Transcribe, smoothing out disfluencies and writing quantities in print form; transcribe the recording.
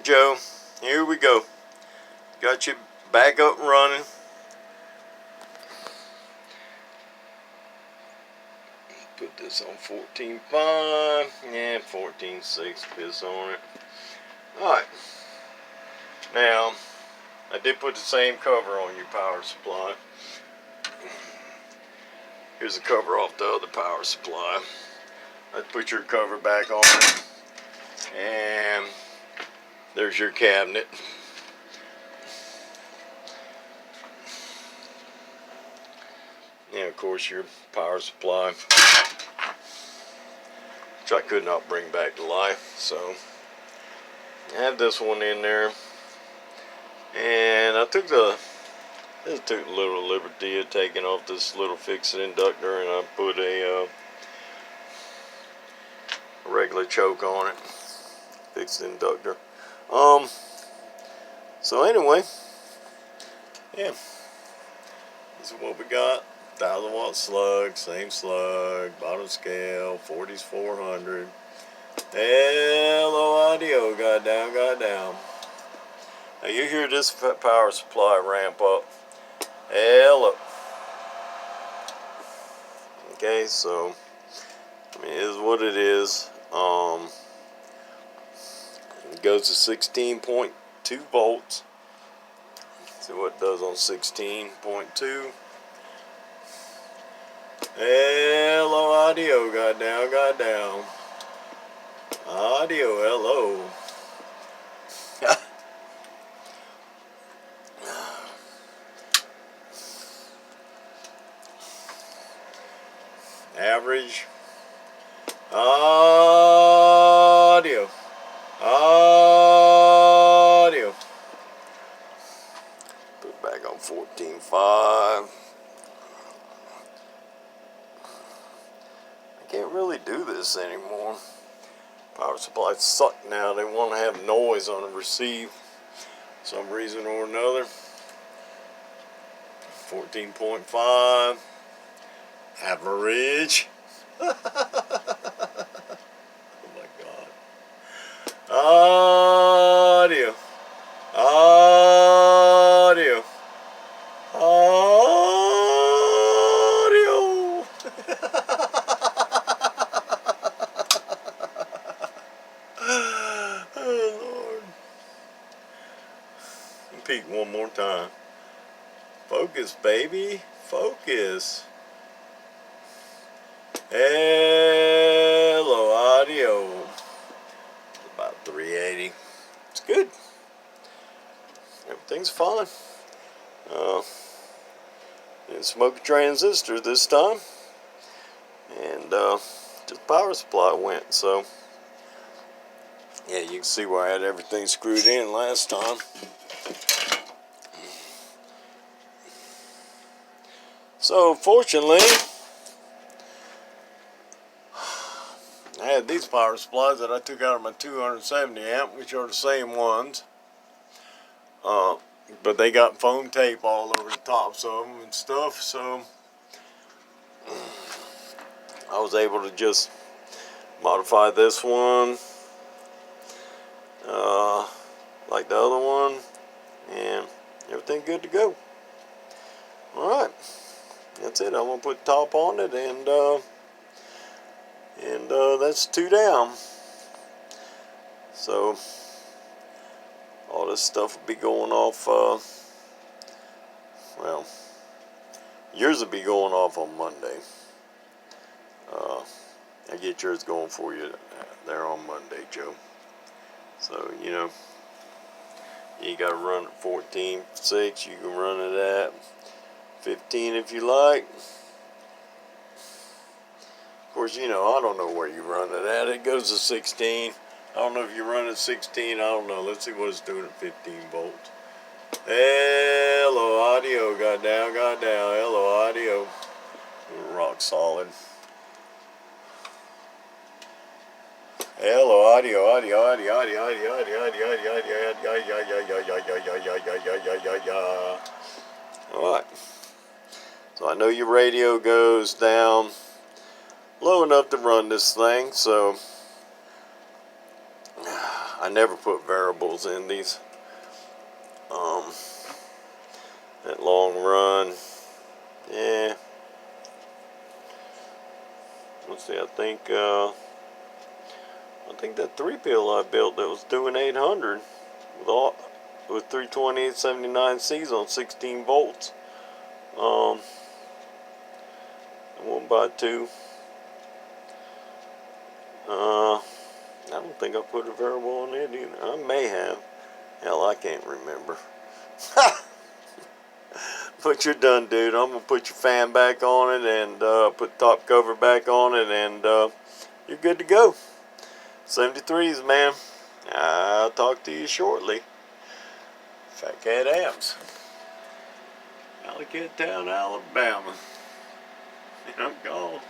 Joe, here we go. Got you back up and running. Put this on 14.5. Yeah, 14.6. Piss on it. Alright. Now, I did put the same cover on your power supply. Here's the cover off the other power supply. Let's put your cover back on it. And there's your cabinet. And of course your power supply, which I could not bring back to life. So I have this one in there. And I took a little liberty of taking off this little fixed inductor, and I put a regular choke on it. Fixed inductor. So anyway, yeah, this is what we got. 1,000 watt slug, same slug, bottom scale, 40s 400. Hello, audio, goddamn. Now you hear this power supply ramp up. Hello. Okay, so I mean, it is what it is. It goes to 16.2 volts. See what it does on 16.2. Hello, audio, goddamn. Audio, hello. Average. Audio. Put it back on 14.5. I can't really do this anymore. Power supplies suck now. They want to have noise on the receive. Some reason or another. 14.5. Average. Oh my God. Audio. Oh Lord. Peek one more time. Focus, baby. Focus. Hello, audio. About 380. It's good. Everything's fine. Didn't smoke a transistor this time. And just power supply went. So, yeah, you can see where I had everything screwed in last time. So, fortunately, I had these power supplies that I took out of my 270 amp, which are the same ones. But they got foam tape all over the tops of them and stuff, so I was able to just modify this one like the other one, and everything good to go. Alright, that's it. I'm going to put the top on it, and that's 2 down. So all this stuff will be going off, well, yours will be going off on Monday. I get yours going for you there on Monday, Joe. So, you know, you got to run at 14.6. You can run it at 15 if you like. Of course, you know, I don't know where you run it at. It goes to 16. I don't know if you run at 16. I don't know. Let's see what it's doing at 15 volts. Hello, audio. Goddamn. Hello, audio. Rock solid. Hello, audio. Alright. So I know your radio goes down low enough to run this thing, so I never put variables in these. That long run, yeah. Let's see. I think that 3-pill I built that was doing 800 with 328/79 on 16 volts. 1x2. I don't think I put a variable on it either. I may have. Hell, I can't remember. But you're done, dude. I'm gonna put your fan back on it and put the top cover back on it, and you're good to go. 73s, man. I'll talk to you shortly. Fat Cat Abs, Alligator Town, Alabama. And I'm gone.